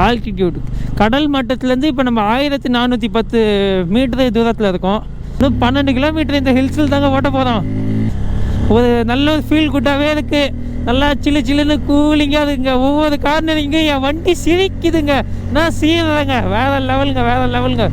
Altitude கடல் மட்டத்துலேருந்து இப்போ நம்ம 1410 மீட்டர் தூரத்தில் இருக்கோம். இன்னும் 12 கிலோமீட்டர் இந்த ஹில்ஸில் தாங்க ஓட்ட போகிறோம். ஒரு நல்ல ஒரு ஃபீல் குட்டாகவே இருக்குது. நல்லா சில்லு சில்லுன்னு கூலிங்காக இருக்குங்க. ஒவ்வொரு கார்னரிங்க என் வண்டி சிரிக்குதுங்க. நான் சீரங்க வேற லெவலுங்க, வேற லெவலுங்க.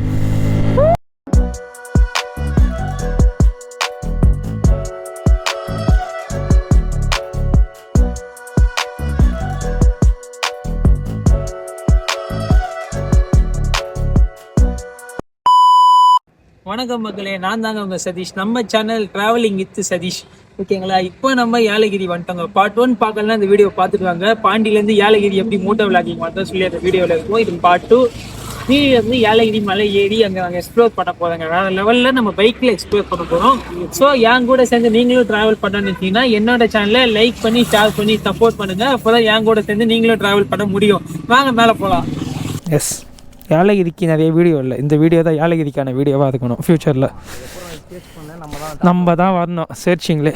வணக்கம் மக்களே, நான் தாங்க உங்க சதீஷ். நம்ம சேனல் டிராவலிங் வித் சதீஷ். ஓகேங்களா, இப்போ நம்ம ஏலகிரி வந்துட்டோங்க. பார்ட் 1 பார்க்கலாம் இந்த வீடியோ பார்த்துட்டு வாங்க. பாண்டியிலேருந்து ஏலகிரி எப்படி மூட்டோ விளாகிங் மட்டும் சொல்லி அந்த வீடியோவில் இருக்கும். இது பார்ட் 2. கீழேருந்து ஏலகிரி மலை ஏறி அங்கே நாங்கள் எக்ஸ்ப்ளோர் பண்ண போகிறோங்க. வேறு லெவலில் நம்ம பைக்கில் எக்ஸ்ப்ளோர் பண்ண போகிறோம். ஸோ என் கூட சேர்ந்து நீங்களும் ட்ராவல் பண்ணணும்னு வச்சிங்கன்னா என்னோட சேனலை லைக் பண்ணி ஷேர் பண்ணி சப்போர்ட் பண்ணுங்கள். அப்போ தான் என் கூட சேர்ந்து நீங்களும் ட்ராவல் பண்ண முடியும். வாங்க மேலே போகலாம். எஸ், ஏலகிரிக்கு நிறைய வீடியோ இல்லை. இந்த வீடியோ தான் ஏலகிரிக்கான வீடியோவாக இருக்கணும். ஃப்யூச்சரில் நம்ம தான் வரணும் சர்ச்சிங்லே.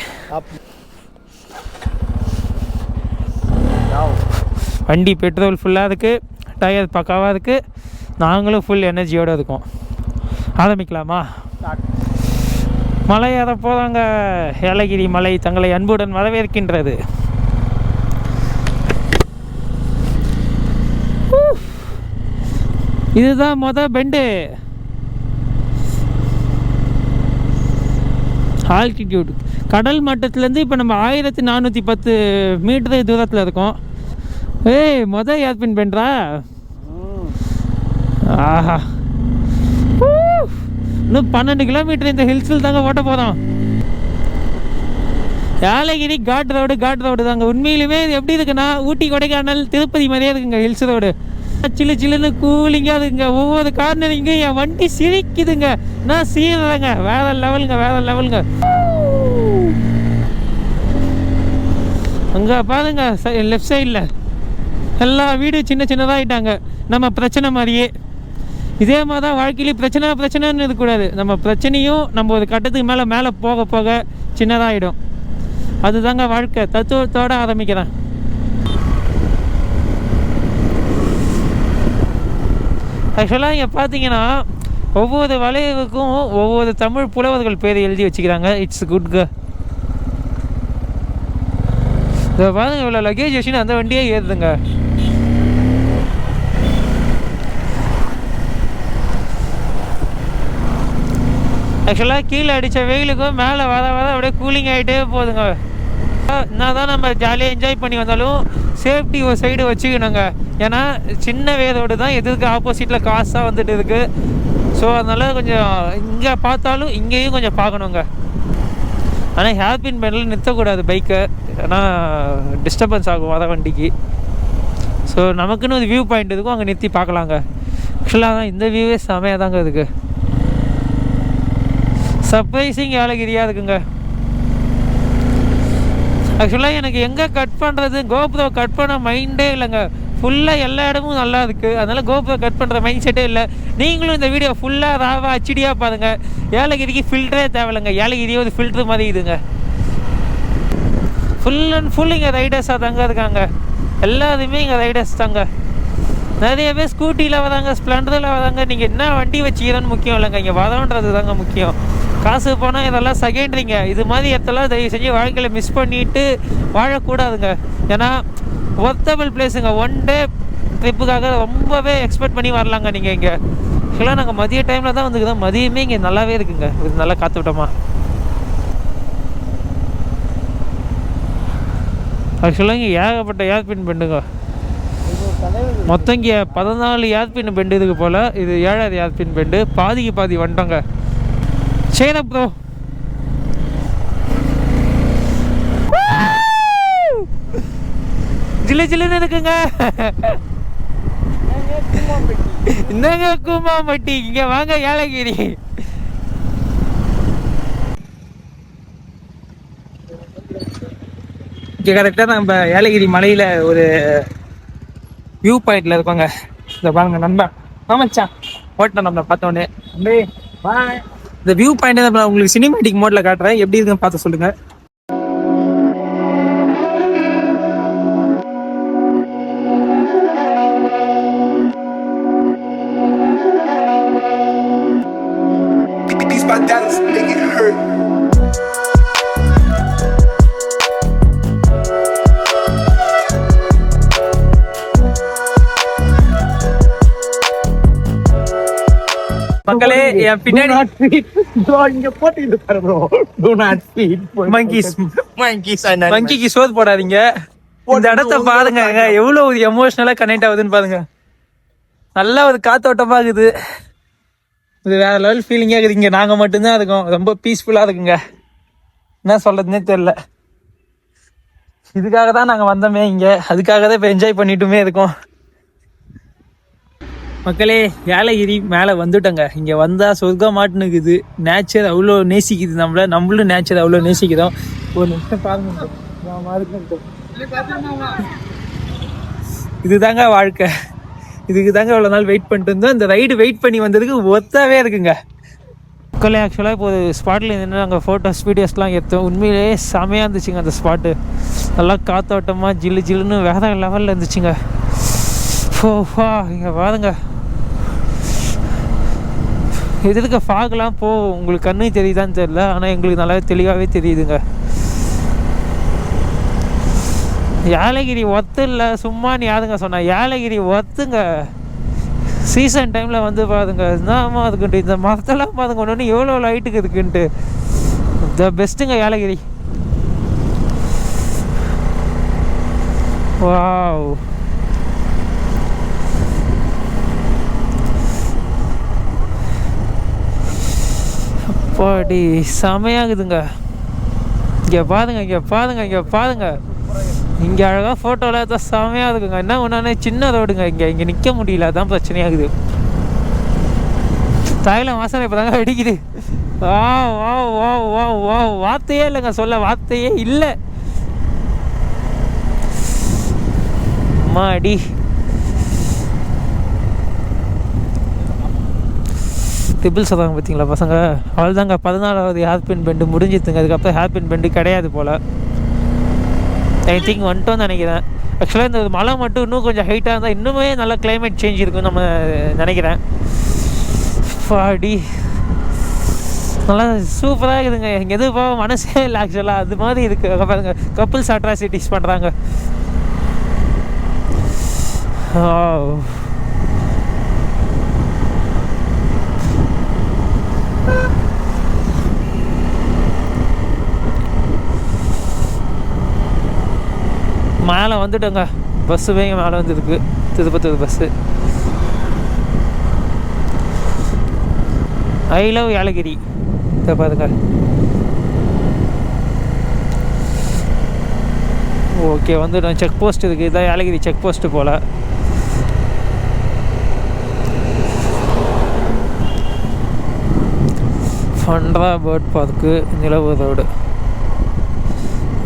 வண்டி பெட்ரோல் ஃபுல்லாக இருக்குது, டயர் பக்காவாக இருக்குது, நாங்களும் ஃபுல் எனர்ஜியோடு இருக்கோம். ஆரம்பிக்கலாமா? மலை ஏற போகிறாங்க. ஏலகிரி மலை தங்களை அன்புடன் வரவேற்கின்றது. இதுதான் பெண்டு. ஆல்டிடியூட் கடல் மட்டத்துலேருந்து இப்போ நம்ம 1410 மீட்டர் தூரத்தில் இருக்கோம். ஏர்பின் பெண்டா. ஆஹா, இன்னும் 12 கிலோமீட்டர் இந்த ஹில்ஸில் தாங்க ஓட்ட போகிறோம். ஏலகிரி காட் ரோடு தாங்க. உண்மையிலுமே இது எப்படி இருக்குன்னா ஊட்டி, கொடைக்கானல், திருப்பதி மாதிரியே இருக்குங்க ஹில்ஸ் ரோடு. சில்லு சில்லுன்னு கூலிங்காக இருக்குங்க. ஒவ்வொரு கார்னரிங்க என் வண்டி சிரிக்குதுங்க. நான் சீரங்க வேற லெவலுங்க, வேற லெவலுங்க. அங்கே பாருங்க லெஃப்ட் சைடில் எல்லா வீடு சின்ன சின்னதாகிட்டாங்க. நம்ம பிரச்சனை மாதிரியே இதே மாதிரி தான் வாழ்க்கையிலே பிரச்சனைன்னு இருக்கக்கூடாது. நம்ம பிரச்சனையும் நம்ம ஒரு கட்டத்துக்கு மேலே போக போக சின்னதாகிடும். அதுதாங்க வாழ்க்கை. தத்துவத்தோடு ஆரம்பிக்கிறேன். ஆக்சுவலாக இங்கே பார்த்தீங்கன்னா ஒவ்வொரு வளைவுக்கும் ஒவ்வொரு தமிழ் புலவர்கள் பேர் எழுதி வச்சுக்கிறாங்க. இட்ஸ் குட்க. இதை பாருங்க, இவ்வளோ லக்கேஜ் வச்சுன்னு அந்த வண்டியே ஏறுதுங்க. ஆக்சுவலாக கீழே அடித்த வெயிலுக்கும் மேலே வர அப்படியே கூலிங் ஆகிட்டே போகுதுங்க. என்ன தான் நம்ம ஜாலியாக என்ஜாய் பண்ணி வந்தாலும் சேஃப்டி ஒரு சைடு வச்சுக்கணுங்க. ஏன்னா சின்ன வேரோடு தான் எதுக்கு ஆப்போசிட்டில் காசாக வந்துட்டு இருக்குது. ஸோ அதனால் கொஞ்சம் இங்கே பார்த்தாலும் இங்கேயும் கொஞ்சம் பார்க்கணுங்க. ஆனால் ஹேர்பின் பெண்டில் நிறுத்தக்கூடாது பைக்கை, ஏன்னா டிஸ்டர்பன்ஸ் ஆகும் வர வண்டிக்கு. ஸோ நமக்குன்னு ஒரு வியூ பாயிண்ட் இருக்கும், அங்கே நிறுத்தி பார்க்கலாங்க. ஆக்சுவலாக தான் இந்த வியூவே செமையாக தாங்க இருக்குது. சர்ப்ரைசிங் ஏலகிரியாக இருக்குங்க. ஆக்சுவலாக எனக்கு எங்கே கட் பண்ணுறது, கோப்ரோ கட் பண்ண மைண்டே இல்லைங்க. ஃபுல்லாக எல்லா இடமும் நல்லா இருக்குது, அதனால் கோப்ரோ கட் பண்ணுற மைண்ட் செட்டே இல்லை. நீங்களும் இந்த வீடியோ ஃபுல்லாக ராவாக ஹெச்டியாக பாருங்கள். ஏலகிரிக்கு ஃபில்டரே தேவையில்லைங்க. ஏலகிரியே ஒரு ஃபில்ட்ரு மாதிரி இதுங்க. ஃபுல் அண்ட் ஃபுல் இங்கே ரைடர்ஸாக தாங்க இருக்காங்க. எல்லாருமே இங்கே ரைடர்ஸ் தாங்க. நிறைய பேர் ஸ்கூட்டியில் வராங்க, ஸ்ப்ளெண்டரில் வராங்க. நீங்கள் என்ன வண்டி வச்சுக்கிறோன்னு முக்கியம் இல்லைங்க, இங்கே வரோன்றது தாங்க முக்கியம். காசு போனால் இதெல்லாம் செகண்ட்ரிங்க. இது மாதிரி இடத்தெல்லாம் தயவு செஞ்சு வாழ்க்கையில் மிஸ் பண்ணிவிட்டு வாழக்கூடாதுங்க. ஏன்னா ஒர்த்தபிள் பிளேஸுங்க. ஒன் டே ட்ரிப்புக்காக ரொம்பவே எக்ஸ்பெக்ட் பண்ணி வரலாங்க. நீங்கள் இங்கே ஆக்சுவலாக நாங்கள் மதிய டைமில் தான் வந்துக்குதோம். மதியமே இங்கே நல்லாவே இருக்குங்க. இது நல்லா காற்று விட்டோமா. ஆக்சுவலாக இங்கே ஏகப்பட்ட ஏர்பின் பெண்டுங்க. மொத்தம் இங்கே 14 ஏர்பின் பெண்டு இதுக்கு போல். இது 7வது ஏர்பின் பெண்டு. பாதிக்கு பாதி வந்துட்டோங்க. சரிண்ணா ப்ரோ. ஜில்லு ஜில்லுன்னு இருக்குங்க. இந்தாங்க கூமாம்பட்டி. இங்கே வாங்க ஏலகிரி. இங்கே கரெக்டாக நம்ம ஏலகிரி மலையில் ஒரு வியூ பாயிண்டில் இருக்கோங்க. இந்த பாருங்க நண்பன் ஆமாச்சான் ஓட்டணும் நம்ம பார்த்தோன்னே. இந்த வியூ பாயிண்ட் நான் உங்களுக்கு சினிமேட்டிக் மோட்ல காட்டுறேன், எப்படி இருக்குன்னு பார்த்து சொல்லுங்க. மக்களே என் பின்னாடி மங்கிக்கு சோறு போடாதீங்க. இந்த இடத்த பாருங்க எவ்வளவு எமோஷனலா கனெக்ட் ஆகுதுன்னு பாருங்க. நல்லா ஒரு காத்தோட்டமா இருக்குது. இது வேற லெவல் ஃபீலிங்கா இருக்குது. இங்க நாங்க மட்டும்தான் இருக்கோம். ரொம்ப பீஸ்ஃபுல்லா இருக்குங்க. என்ன சொல்றதுன்னே தெரியல. இதுக்காக தான் நாங்க வந்தோமே இங்க. அதுக்காக தான் இப்ப என்ஜாய் பண்ணிட்டுமே இருக்கோம். மக்களே ஏலகிரி மேலே வந்துட்டோங்க. இங்கே வந்தால் சொர்க்கம் மாட்டுனுக்குது. நேச்சர் அவ்வளோ நேசிக்குது நம்மளும் நேச்சர் அவ்வளோ நேசிக்கிறோம். ஒரு நிமிஷம் பாருங்க. இதுதாங்க வாழ்க்கை. இதுக்கு தாங்க இவ்வளோ நாள் வெயிட் பண்ணிட்டு இருந்தோம். இந்த ரைடு வெயிட் பண்ணி வந்ததுக்கு ஒத்தாவே இருக்குங்க. மக்களே ஆக்சுவலாக இப்போ ஒரு ஸ்பாட்டில் இருந்து நாங்கள் ஃபோட்டோஸ் வீடியோஸ்லாம் எடுத்தோம். உண்மையிலேயே செமையாக இருந்துச்சுங்க அந்த ஸ்பாட்டு. நல்லா காத்தோட்டமாக ஜில்லு ஜில்லுன்னு வேற லெவலில் இருந்துச்சுங்க. ஓஹா இங்கே பாருங்க. எதுக்கு ஃபாகெலாம் உங்களுக்கு கண்ணு தெரியுதான்னு தெரியல. ஆனால் எங்களுக்கு நல்லாவே தெளிவாகவே தெரியுதுங்க. ஏலகிரி ஒத்து இல்லை சும்மா நீ யாருங்க சொன்னா. ஏலகிரி ஒத்துங்க. சீசன் டைமில் வந்து பாருங்க. என்னமா அதுக்குன்ட்டு இந்த மரத்தெல்லாம் பாருங்க ஒன்று எவ்வளோ லைட்டுக்கு இருக்குன்ட்டு. த பெஸ்ட்டுங்க ஏலகிரி. வாவ் பாடி செமையாகுதுங்க. இங்கே பாருங்க. இங்கே அழகாக ஃபோட்டோவில் தான் செமையாக இருக்குங்க. என்ன ஒன்றானே சின்ன ரோடுங்க. இங்கே நிற்க முடியல. அதான் பிரச்சனையாகுது. தாயில வாசனை இப்போ தாங்க அடிக்குது. வா வா வா வா வா வார்த்தையே இல்லைங்க. சொல்ல வார்த்தையே இல்லை. மாடி ட்ரிபிள் சொல்கிறாங்க பார்த்தீங்களா பசங்க. அவள் தாங்க 14வது ஹேர்பின் பெண்டு முடிஞ்சிருத்துங்க. அதுக்கப்புறம் ஹேர்பின் பெண்டு கிடையாது போல். ஐ திங்க் வந்துட்டோன்னு நினைக்கிறேன். ஆக்சுவலாக இந்த மலை மட்டும் இன்னும் கொஞ்சம் ஹைட்டாக இருந்தால் இன்னுமே நல்லா கிளைமேட் சேஞ்ச் இருக்குன்னு நம்ம நினைக்கிறேன். பாடி நல்லா சூப்பராக இருக்குதுங்க. இங்கே எதுவும் போக மனசே இல்லை ஆக்சுவலாக. அது மாதிரி இருக்குது பாருங்க. கப்புள்ஸ் அட்ராசிட்டிஸ் பண்ணுறாங்க. மேலே வந்துட்டோங்க. பஸ்ஸு வேங்க மேலே வந்துருக்கு. Tirupattur bus. I love Yelagiri. இதை பாருங்க. ஓகே வந்துட்டோம். செக் போஸ்ட் இருக்குது. இதான் ஏலகிரி செக் போஸ்ட்டு போல். ஃபண்ட்ரா பேர்ட் பார்க்கு நிலவு ரோடு.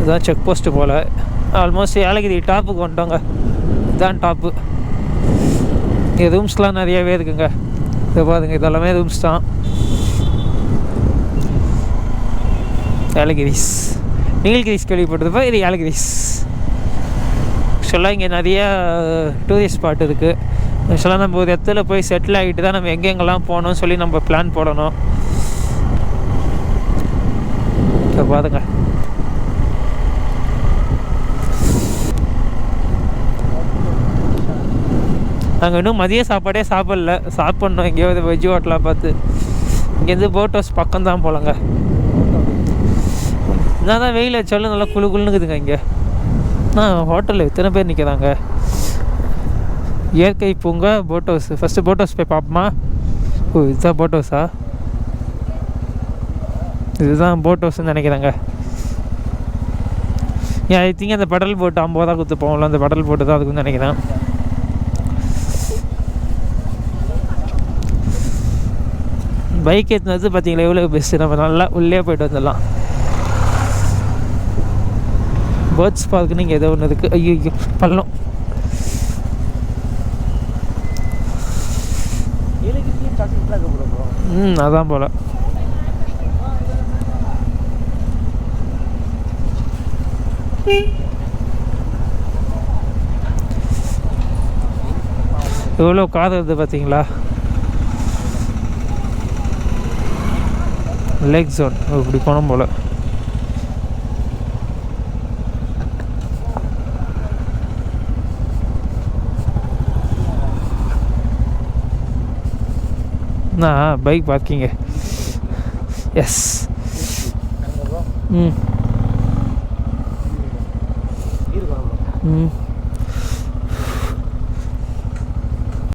இதுதான் செக் போஸ்ட்டு போல். ஆல்மோஸ்ட் ஏலகிரி டாப்புக்கு வந்துட்டோங்க. இதுதான் டாப்பு. இங்கே ரூம்ஸ்லாம் நிறையாவே இருக்குங்க. இதை பாருங்க. இதெல்லாமே ரூம்ஸ் தான். ஏலகிரிஸ் நீலகிரிஸ் கேள்விப்பட்டிருப்பா. இது ஏலகிரிஸ். ஆக்சுவலாக இங்கே நிறையா டூரிஸ்ட் ஸ்பாட் இருக்குது. ஆக்சுவலாக நம்ம ஒரு இடத்துல போய் செட்டில் ஆகிட்டு தான் நம்ம எங்கெங்கெல்லாம் போகணும்னு சொல்லி நம்ம பிளான் போடணும். இப்போ பாருங்க. நாங்கள் இன்னும் மதிய சாப்பாடே சாப்பிட்ணும் எங்கேயாவது வெஜ் ஹோட்டலாக பார்த்து. இங்கேருந்து போட் ஹவுஸ் பக்கம் தான் போகலாங்க. என்ன தான் வெயில் வச்சாலும் நல்லா குழுக்குள்னு இருக்குதுங்க இங்கே. ஹோட்டலில் எத்தனை பேர் நிற்கிறாங்க. இயற்கை பூங்கா boat house. First boat house போய் பார்ப்போமா. ஓ இதுதான் போட் ஹவுஸா. இதுதான் போட் ஹவுஸ்ன்னு நினைக்கிறாங்க. ஐ திங்க் அந்த பெடல் போட்டு 50 ரூபா கொடுத்து போகல. அந்த பெடல் போட்டு தான் அதுக்குன்னு நினைக்கிறேன். பைக் ஏற்றுனது பார்த்தீங்களா எவ்வளோ பெஸ்ட்டு. நம்ம நல்லா உள்ளே போய்ட்டு வந்துடலாம். பேர்ட்ஸ் பார்க்குன்னு இங்கே ஏதோ ஒன்று இருக்குது. ஐயோ பள்ளம். அதான் போல். எவ்வளோ காது வருது பார்த்தீங்களா. லேக் ஜோன் இப்படி போனோம் போல். பைக் பார்க்கிங்க. எஸ். ம் ம்